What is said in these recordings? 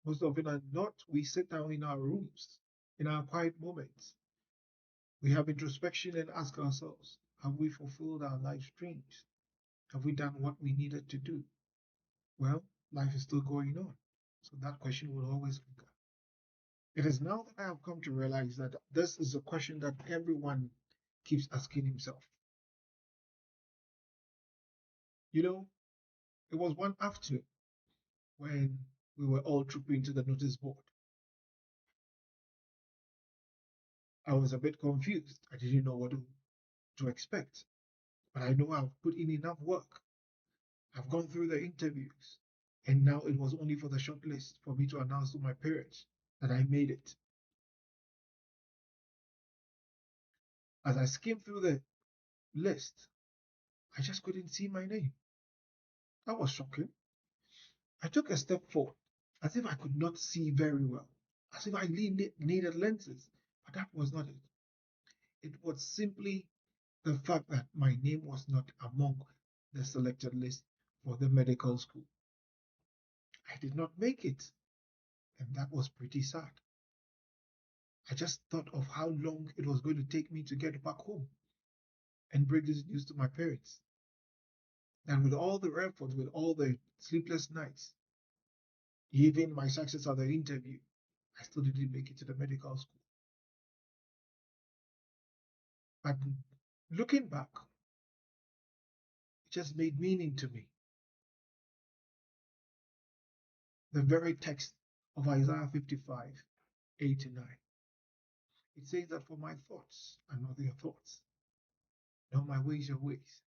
Most often than not, we sit down in our rooms, in our quiet moments. We have introspection and ask ourselves, have we fulfilled our life's dreams? Have we done what we needed to do? Well, life is still going on. So that question will always linger. It is now that I have come to realize that this is a question that everyone keeps asking himself. You know, it was one afternoon when we were all trooping to the notice board. I was a bit confused. I didn't know what to expect, but I know I've put in enough work. I've gone through the interviews, and now it was only for the shortlist for me to announce to my parents that I made it. As I skimmed through the list, I just couldn't see my name. That was shocking. I took a step forward, as if I could not see very well, as if I needed lenses, but that was not it. It was simply the fact that my name was not among the selected list for the medical school. I did not make it, and that was pretty sad. I just thought of how long it was going to take me to get back home and break this news to my parents. And with all the effort, with all the sleepless nights, even my success at the interview, I still didn't make it to the medical school. But looking back, it just made meaning to me. The very text of Isaiah 55, 8 to 9. It says that for my thoughts are not your thoughts, nor my ways your ways.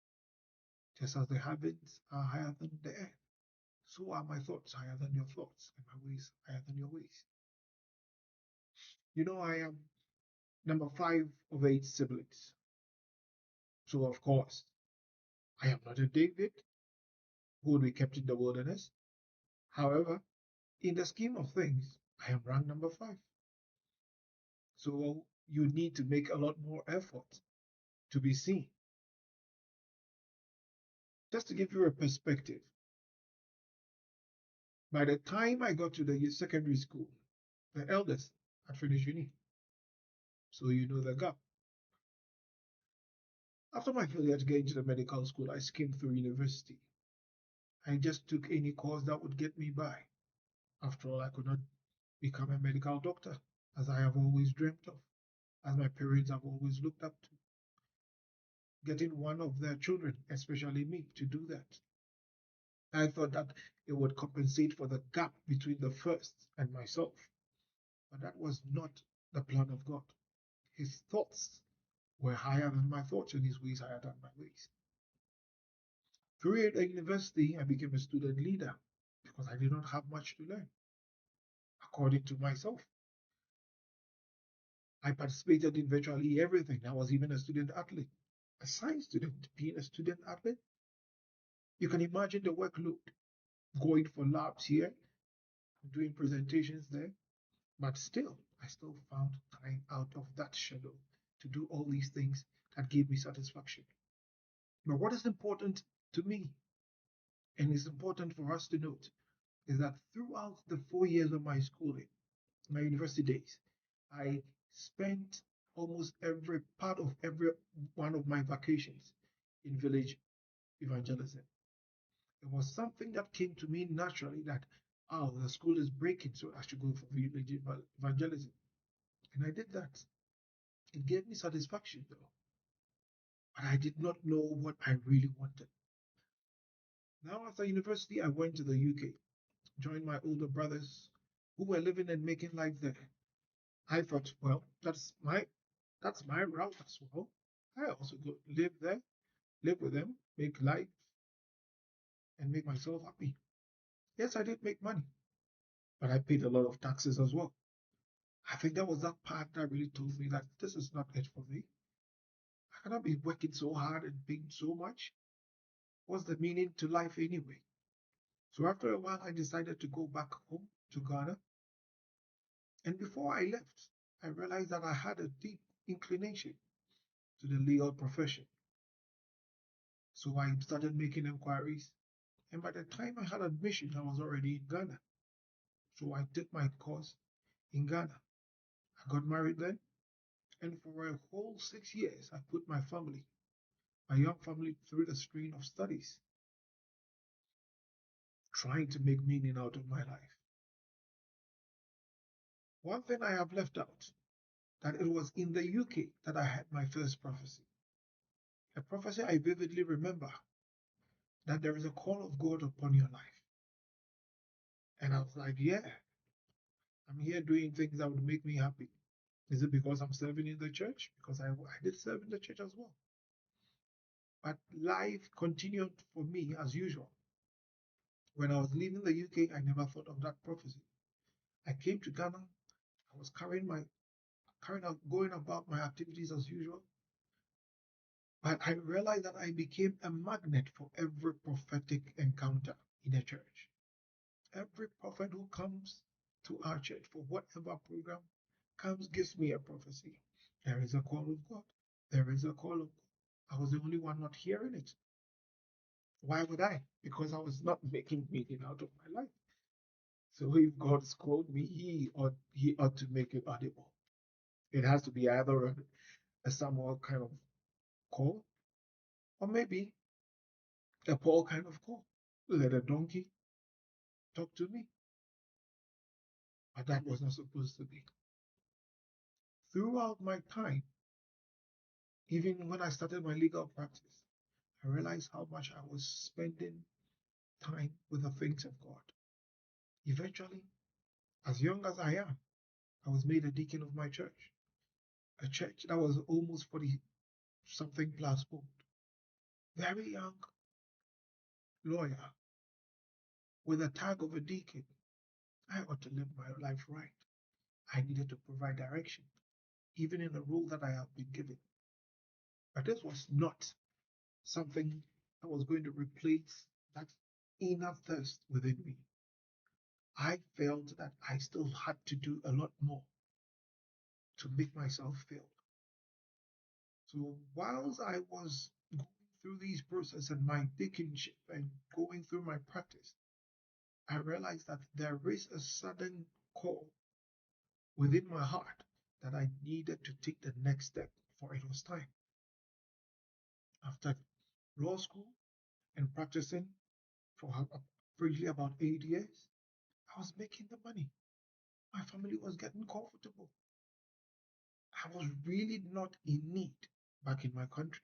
Just as the heavens are higher than the earth, so are my thoughts higher than your thoughts, and my ways higher than your ways. You know, I am number five of eight siblings. So, of course, I am not a David who would be kept in the wilderness. However, in the scheme of things, I am ranked number five. So, you need to make a lot more effort to be seen. Just to give you a perspective, by the time I got to the secondary school, the eldest had finished uni. So, you know the gap. After my failure to get into the medical school, I skimmed through university. I just took any course that would get me by. After all, I could not become a medical doctor, as I have always dreamt of, as my parents have always looked up to. Getting one of their children, especially me, to do that. I thought that it would compensate for the gap between the first and myself. But that was not the plan of God. His thoughts were higher than my thoughts, and his ways higher than my ways. Through the university, I became a student leader because I did not have much to learn. According to myself, I participated in virtually everything. I was even a student athlete, a science student, being a student athlete. You can imagine the workload going for labs here, doing presentations there, but still, I still found time out of that schedule to do all these things that gave me satisfaction. But what is important to me, and is important for us to note, is that throughout the 4 years of my schooling, my university days, I spent almost every part of every one of my vacations in village evangelism. It was something that came to me naturally that, oh, the school is breaking, so I should go for village evangelism. And I did that. It gave me satisfaction though, but I did not know what I really wanted. Now, after university, I went to the UK, joined my older brothers who were living and making life there. I thought, well, that's my route as well. I also go live there, live with them, make life, and make myself happy. Yes, I did make money, but I paid a lot of taxes as well. I think that was that part that really told me that this is not it for me. I cannot be working so hard and paying so much. What's the meaning to life anyway? So after a while, I decided to go back home to Ghana. And before I left, I realized that I had a deep inclination to the legal profession. So I started making inquiries. And by the time I had admission, I was already in Ghana. So I took my course in Ghana. I got married then, and for a whole 6 years, I put my young family, through the strain of studies, trying to make meaning out of my life. One thing I have left out, that it was in the UK that I had my first prophecy. A prophecy I vividly remember, that there is a call of God upon your life. And I was like, yeah, I'm here doing things that would make me happy. Is it because I'm serving in the church? Because I did serve in the church as well. But life continued for me as usual. When I was leaving the UK, I never thought of that prophecy. I came to Ghana. I was carrying out, going about my activities as usual. But I realized that I became a magnet for every prophetic encounter in a church. Every prophet who comes to our church for whatever program comes, gives me a prophecy. There is a call of God. There is a call of God. I was the only one not hearing it. Why would I? Because I was not making meaning out of my life. So if God's called me, he ought to make it audible. It has to be either a Samuel kind of call, or maybe a Paul kind of call. Let a donkey talk to me. But that was not supposed to be. Throughout my time, even when I started my legal practice, I realized how much I was spending time with the things of God. Eventually, as young as I am, I was made a deacon of my church, a church that was almost 40 something plus old. Very young lawyer with a tag of a deacon. I ought to live my life right. I needed to provide direction, even in the role that I have been given. But this was not something that was going to replace that inner thirst within me. I felt that I still had to do a lot more to make myself feel. So whilst I was going through these processes and my deaconship and going through my practice, I realized that there is a sudden call within my heart that I needed to take the next step, for it was time. After law school and practicing for briefly about 8 years, I was making the money. My family was getting comfortable. I was really not in need back in my country.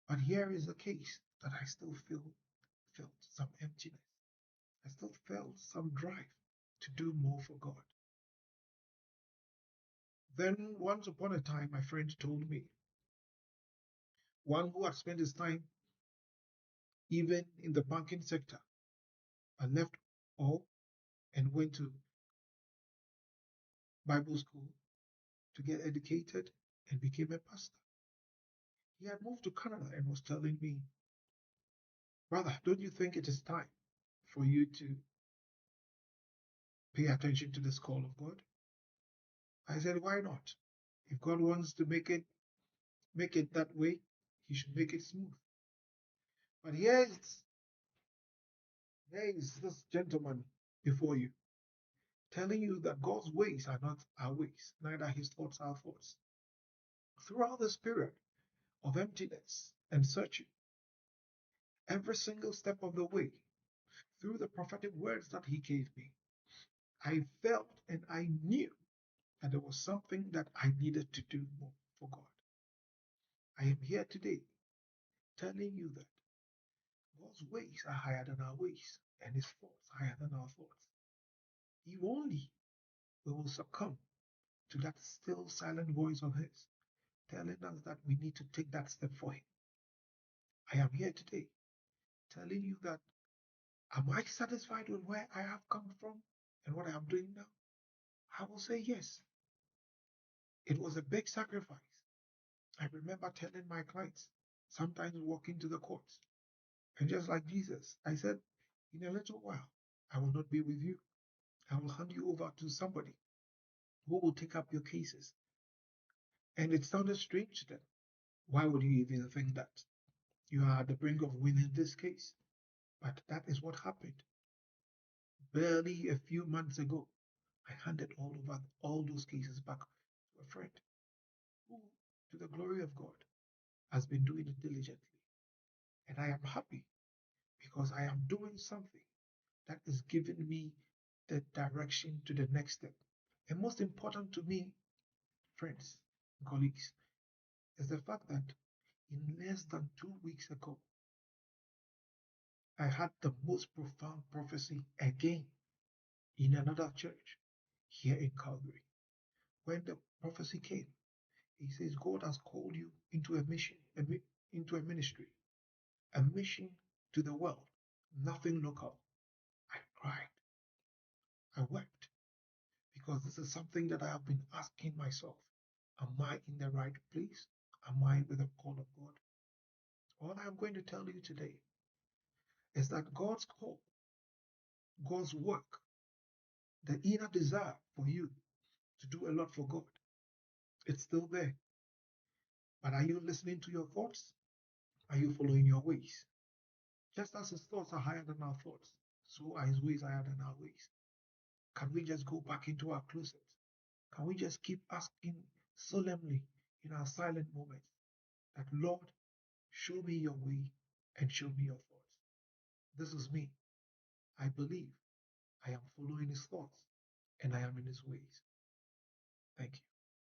But here is the case that I still felt some emptiness. I still felt some drive to do more for God. Then once upon a time, my friend told me, one who had spent his time even in the banking sector and left all and went to Bible school to get educated and became a pastor. He had moved to Canada and was telling me, brother, don't you think it is time for you to pay attention to this call of God? I said, why not? If God wants to make it that way, he should make it smooth. But here is this gentleman before you telling you that God's ways are not our ways, neither his thoughts our thoughts. Throughout this period of emptiness and searching, every single step of the way, through the prophetic words that he gave me, I felt and I knew that there was something that I needed to do more for God. I am here today telling you that God's ways are higher than our ways, and his thoughts higher than our thoughts. If only we will succumb to that still silent voice of his, telling us that we need to take that step for him. I am here today telling you that, am I satisfied with where I have come from and what I am doing now? I will say yes. It was a big sacrifice. I remember telling my clients, sometimes walking to the courts, and just like Jesus, I said, in a little while, I will not be with you. I will hand you over to somebody who will take up your cases. And it sounded strange to them. Why would you even think that? You are at the brink of winning this case. But that is what happened. Barely a few months ago, I handed all those cases back to a friend who, to the glory of God, has been doing it diligently. And I am happy because I am doing something that is giving me the direction to the next step. And most important to me, friends, colleagues, is the fact that in less than 2 weeks ago, I had the most profound prophecy again in another church here in Calgary. When the prophecy came, he says, God has called you into a mission, into a ministry, a mission to the world, nothing local. I cried, I wept, because this is something that I have been asking myself. Am I in the right place? Am I with the call of God? All I'm going to tell you today is that God's call, God's work, the inner desire for you to do a lot for God, it's still there. But are you listening to your thoughts? Are you following your ways? Just as his thoughts are higher than our thoughts, so are his ways higher than our ways. Can we just go back into our closet? Can we just keep asking solemnly in our silent moments that, Lord, show me your way and show me your thoughts? This is me. I believe I am following his thoughts and I am in his ways. Thank you.